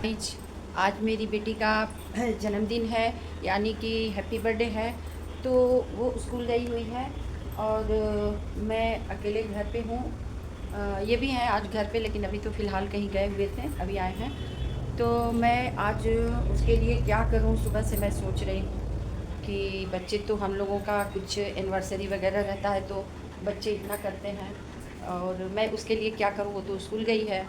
आज मेरी बेटी का जन्मदिन है, यानी कि हैप्पी बर्थडे है। तो वो स्कूल गई हुई है और मैं अकेले घर पे हूँ। ये भी हैं आज घर पे, लेकिन अभी तो फ़िलहाल कहीं गए हुए थे, अभी आए हैं। तो मैं आज उसके लिए क्या करूँ, सुबह से मैं सोच रही हूँ कि बच्चे तो हम लोगों का कुछ एनिवर्सरी वगैरह रहता है तो बच्चे इतना करते हैं, और मैं उसके लिए क्या करूँ। वो तो स्कूल गई है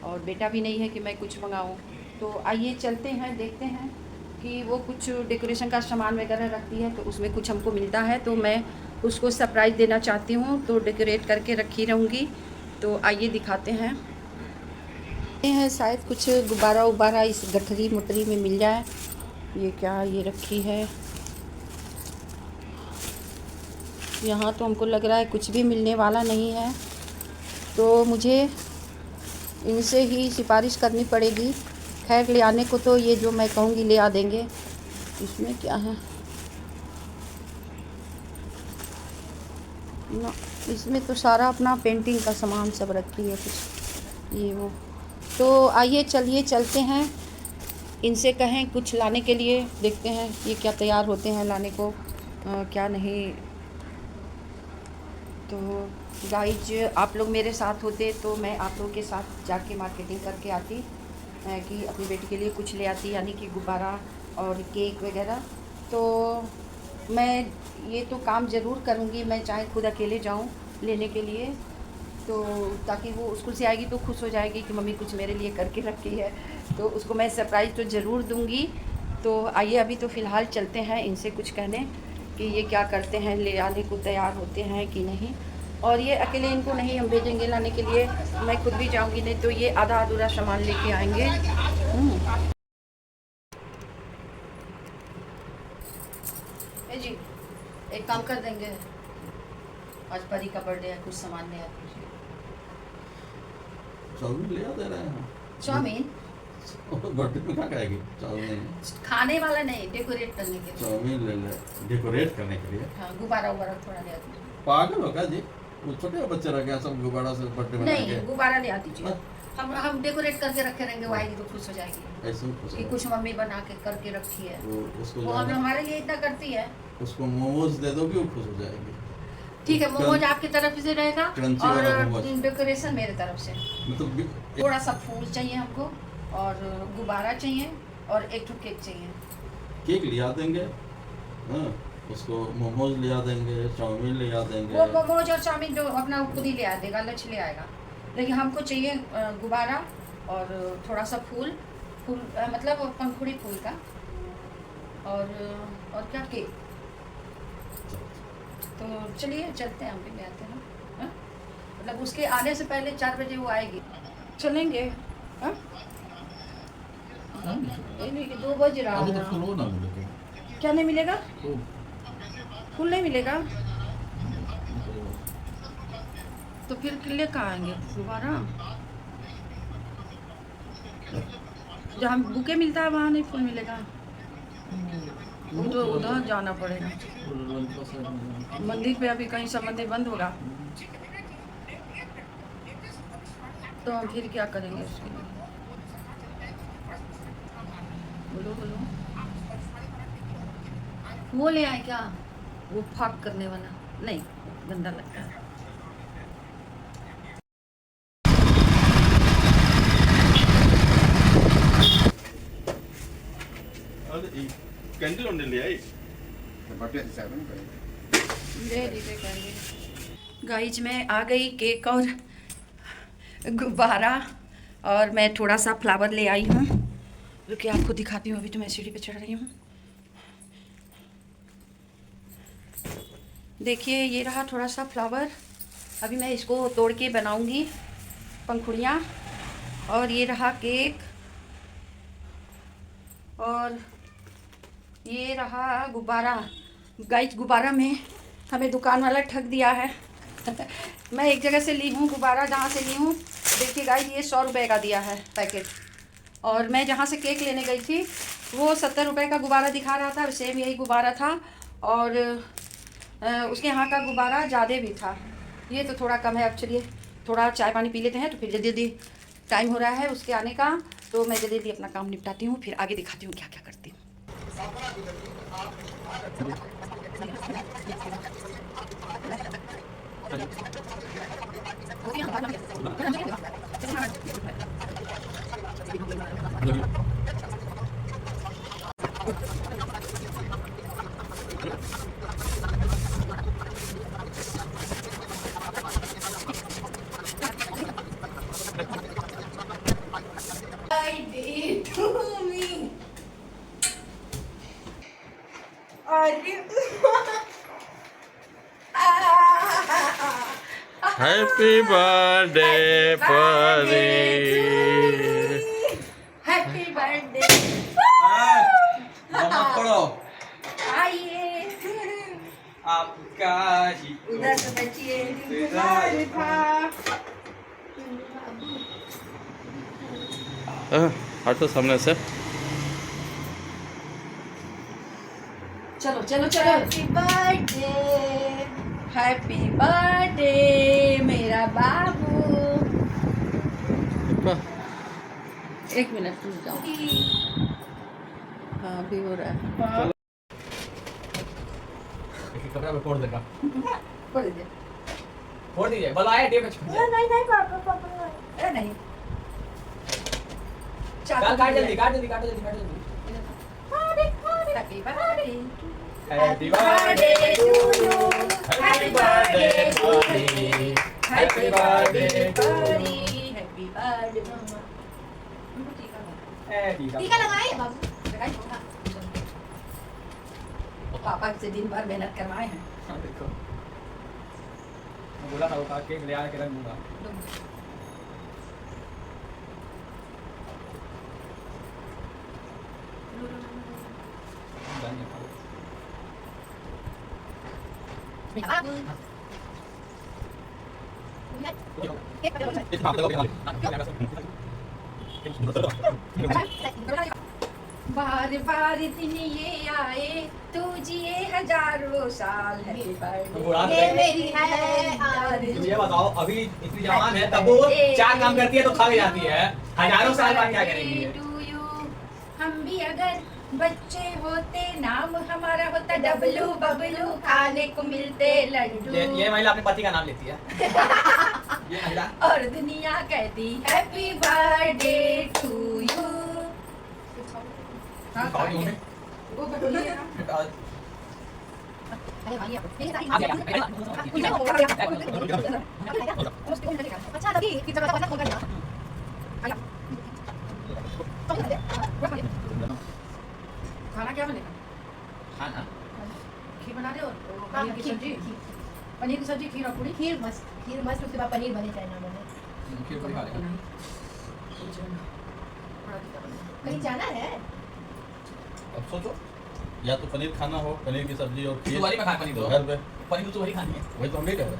और बेटा भी नहीं है कि मैं कुछ मंगाऊँ। तो आइए चलते हैं, देखते हैं कि वो कुछ डेकोरेशन का सामान वगैरह रखती है तो उसमें कुछ हमको मिलता है, तो मैं उसको सरप्राइज़ देना चाहती हूँ, तो डेकोरेट करके रखी रहूँगी। तो आइए दिखाते हैं। ये है शायद कुछ गुब्बारा उब्बारा इस गठरी मुटरी में मिल जाए। ये क्या ये रखी है यहाँ, तो हमको लग रहा है कुछ भी मिलने वाला नहीं है, तो मुझे इनसे ही सिफारिश करनी पड़ेगी। खैर ले आने को तो ये जो मैं कहूँगी ले आ देंगे। इसमें क्या है ना, इसमें तो सारा अपना पेंटिंग का सामान सब रखी है, कुछ ये वो। तो आइए चलिए चलते हैं, इनसे कहें कुछ लाने के लिए, देखते हैं ये क्या तैयार होते हैं लाने को क्या नहीं। तो गाइज आप लोग मेरे साथ होते तो मैं आप लोगों के साथ जाके मार्केटिंग करके आती, कि अपनी बेटी के लिए कुछ ले आती, यानी कि गुब्बारा और केक वगैरह। तो मैं ये तो काम ज़रूर करूँगी, मैं चाहे खुद अकेले जाऊँ लेने के लिए, तो ताकि वो स्कूल से आएगी तो खुश हो जाएगी कि मम्मी कुछ मेरे लिए करके रखी है, तो उसको मैं सरप्राइज़ तो ज़रूर दूँगी। तो आइए अभी तो फ़िलहाल चलते हैं इनसे कुछ कहने कि ये क्या करते हैं, ले आने को तैयार होते हैं कि नहीं। और ये अकेले इनको नहीं हम भेजेंगे लाने के लिए, मैं खुद भी जाऊँगी, नहीं तो ये आधा अधूरा सामान लेके आएंगे। जी एक काम कर देंगे, आज परी का बर्थडे है, कुछ सामान ले आते हैं। चाउमीन ले आ दे रहे हैं। चाउमीन बर्थडे में क्या खाएगी चाउमीन? खाने वाला नहीं, डेकोरेट करने के लिए। चाउमीन ले ले, डेकोरेट करने के लिए। हाँ गुब्बारा उब्बारा थोड़ा ले आती। पागल हो क्या जी? वो छोटे बच्चे रह गए सब गुब्बारा से बर्थडे मनाएंगे। नहीं गुब्बारा ले आती जी, हम डेकोरेट करके रखे रहेंगे, वो आएगी तो खुश हो जाएगी ऐसे खुश कि हो। कुछ मम्मी बना के करके रखी है। वो उसको वो हम हमारे लिए इतना करती है। उसको मोमोज दे दोगे वो खुश हो जाएगी। ठीक है, मोमोज आपकी तरफ से रहेगा क्रंची वाला और मोमोज। डेकोरेशन मेरे तरफ से। मतलब थोड़ा सा फूल चाहिए हमको, और गुब्बारा चाहिए, और एक ठो केक चाहिए। केक लिया देंगे, हाँ उसको मोमोज लिया देंगे, चाउमीन लिया देंगे। वो मोमोज और चाउमीन तो अपना खुद ही ले आ देगा, लक्ष्य ले आएगा, लेकिन हमको चाहिए गुब्बारा और थोड़ा सा फूल फूल मतलब पंखुड़ी फूल का, और क्या केक। तो चलिए चलते हैं, हम भी ले आते हैं। हाँ? मतलब उसके आने से पहले 4 बजे वो आएगी, चलेंगे। हाँ? नहीं 2 बज रहा अभी तो है। फूल हो ना मिलेगा। क्या नहीं मिलेगा? फूल नहीं मिलेगा तो फिर ले कहाँ आएंगे दोबारा? जहाँ बुके मिलता है वहाँ नहीं फूल मिलेगा, उधर जाना पड़ेगा। मंदिर पे अभी कहीं सब मंदिर बंद होगा, तो हम फिर क्या करेंगे उसके लिए? बोलो बोलो, वो ले आए क्या? वो फाक करने वाला नहीं, गंदा लगता है। अरे कैंडल होने ले आई। गाइज मैं आ गई, केक और गुब्बारा, और मैं थोड़ा सा फ्लावर ले आई हूँ, रुकिए आपको दिखाती हूँ। अभी तो मैं सीढ़ी पे चढ़ रही हूँ, देखिए ये रहा थोड़ा सा फ्लावर। अभी मैं इसको तोड़ के बनाऊंगी पंखुड़ियाँ, और ये रहा केक, और ये रहा गुब्बारा। गाइस गुब्बारा में हमें दुकान वाला ठग दिया है। मैं एक जगह से ली हूँ गुब्बारा, जहाँ से ली हूँ देखिए गाइस, ये 100 रुपये का दिया है पैकेट, और मैं जहाँ से केक लेने गई थी वो 70 रुपये का गुब्बारा दिखा रहा था, सेम यही गुब्बारा था, और उसके यहाँ का गुब्बारा ज़्यादा भी था। ये तो थोड़ा कम है। अब चलिए थोड़ा चाय पानी पी लेते हैं, तो फिर जल्दी जल्दी टाइम हो रहा है उसके आने का। तो मैं जल्दी जल्दी अपना काम निपटाती हूँ, फिर आगे दिखाती हूँ क्या क्या करती हूँ। Happy birthday Pari. Happy birthday. मत पढ़ो आइए आपका ही उधर से बचिए इंतजार था। हट तो सामने से। चलो चलो चलो। हैप्पी बर्थडे मेरा बाबू। एक मिनट रुक जाओ। हाँ अभी हो रहा है। कपड़ा में फोड़ देगा, फोड़ दीजिए। फोड़ दीजिए। बोलो आए टेप नहीं पापा अरे नहीं। काट जल्दी, काट जल्दी, काट जल्दी, काट जल्दी। Happy birthday. Happy birthday to you, happy birthday Pari, happy birthday happy birthday मम्मा। टीका लगाए बाबू। पापा से दिन भर मेहनत करवाए हैं। देखो मैं बोला था वो केक ले आके रख दूंगा। बार बार दिन ये आए तू जिए हजारों साल। Happy birthday. ये मेरी है तुम ये बताओ, अभी इतनी जवान है तब वो चार काम करती है तो खा भी जाती है, हजारों साल बाद क्या करेंगी ये? To you. हम भी अगर बच्चे होते नाम हमारा होता डबलू बबलू, खाने को मिलते लड्डू। ये महिला अपने पति का नाम लेती है। ये महिला और दुनिया कहती हैप्पी बर्थडे टू यू। हाँ, खाओ क्यों नहीं? वो बटोरिए ना। अच्छा लगी कि जब ऐसा फोन करना खाना क्या बनेगा? खाना खीर बना दे और हाँ, पनीर की खीर, सब्जी। खीर। पनीर की सब्जी, खीर और पूरी। खीर मस्त उसके बाद पनीर बने चाहे ना बने। खीर पूरी खा लेगा। कहीं जाना है? अब सोचो, या तो पनीर खाना हो, पनीर की सब्जी और खीर। सुबह में खाए पनीर तो घर पे पनीर तो वही खानी है। वही तो हम नहीं कह रहे।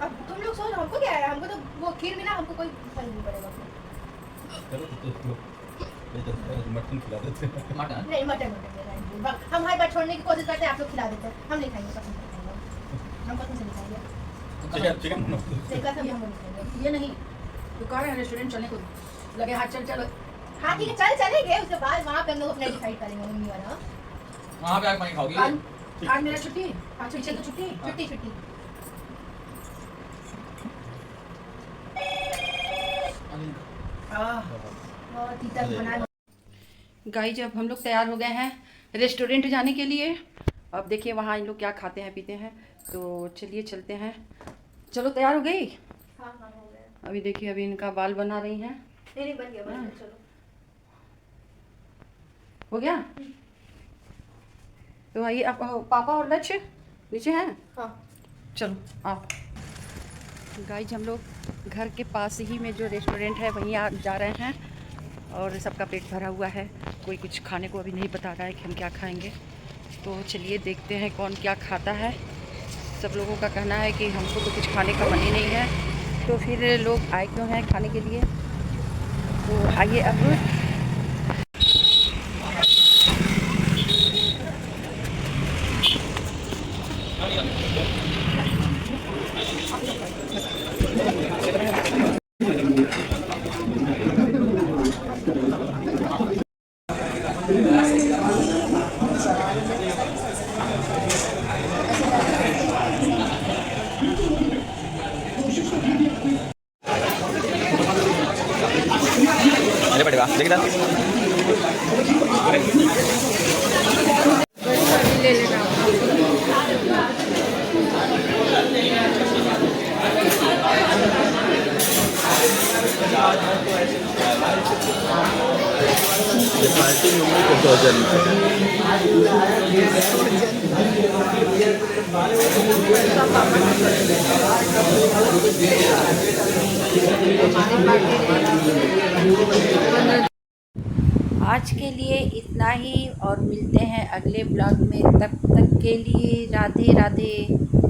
अब तुम लोग सोच हमको क्या है, हमको तो वो खीर बिना हमको कोई फर्क नहीं पड़ेगा। चलो तो मटन खिला देते हैं। मटन नहीं मटन हम हमारी बात छोड़ने की कोशिश करते हैं, आप लोग खिला देते हैं। हम नहीं खाएंगे, पसंद नहीं खाएंगे हम, पसंद से नहीं खाएंगे। चिकन देखा सब हम नहीं खाएंगे। ये नहीं दुकान है, रेस्टोरेंट चलने को लगे हाथ चल चलो। हाँ ठीक है चलेंगे, उसके बाद वहाँ पे हम लोग अपना डिसाइड करेंगे मम्मी वाला। वहाँ पे आके पनीर खाओगी? आज मेरा छुट्टी। आज पीछे तो छुट्टी। छुट्टी और तीता बना। गाइस अब हम लोग तैयार हो गए हैं रेस्टोरेंट जाने के लिए। अब देखिए वहाँ इन लोग क्या खाते हैं पीते हैं, तो चलिए चलते हैं। चलो तैयार हो गई? हाँ हो गया। अभी देखिए अभी इनका बाल बना रही हैं। नहीं बन गया चलो। हो गया? तो आइए आप पापा और लक्ष्य नीचे हैं। हाँ चलो आओ। गाइस हम लोग घर के पास ही में जो रेस्टोरेंट है वहीं जा रहे हैं और सबका पेट भरा हुआ है। कोई कुछ खाने को अभी नहीं बता रहा है कि हम क्या खाएंगे, तो चलिए देखते हैं कौन क्या खाता है। सब लोगों का कहना है कि हमको तो कुछ खाने का मन ही नहीं है, तो फिर लोग आए क्यों हैं खाने के लिए। तो आइए अब अरे पड़ेगा देखिए ले लेना पार्टी में को भोजन आज के लिए इतना ही और मिलते हैं अगले ब्लॉग में। तब तक के लिए राधे राधे।